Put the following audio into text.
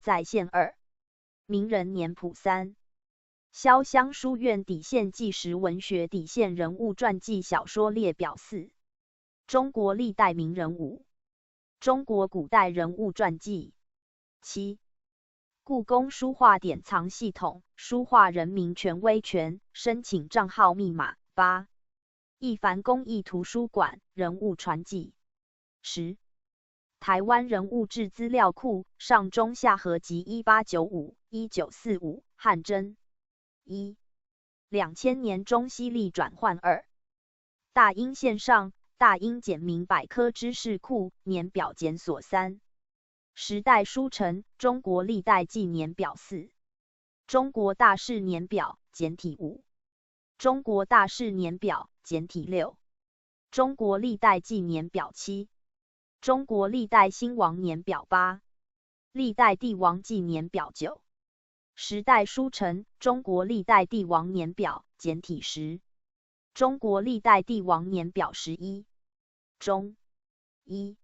再现2。名人年谱3。潇湘书院底线纪实文学底线人物传记小说列表4。中国历代名人5。中国古代人物传记7。故宫书画典藏系统书画人民权威权申请账号密码8。一凡公益图书馆人物传记10。台湾人物志资料库上中下合集1895-1945汉真1。2000年中西历转换2。大英线上大英简明百科知识库年表检索3。时代书城中国历代纪年表4。中国大事年表简体5。中国大事年表简体6。中国历代纪年表7。中国历代兴亡年表8。历代帝王纪年表9。时代书城中国历代帝王年表简体10。中国历代帝王年表11。中1。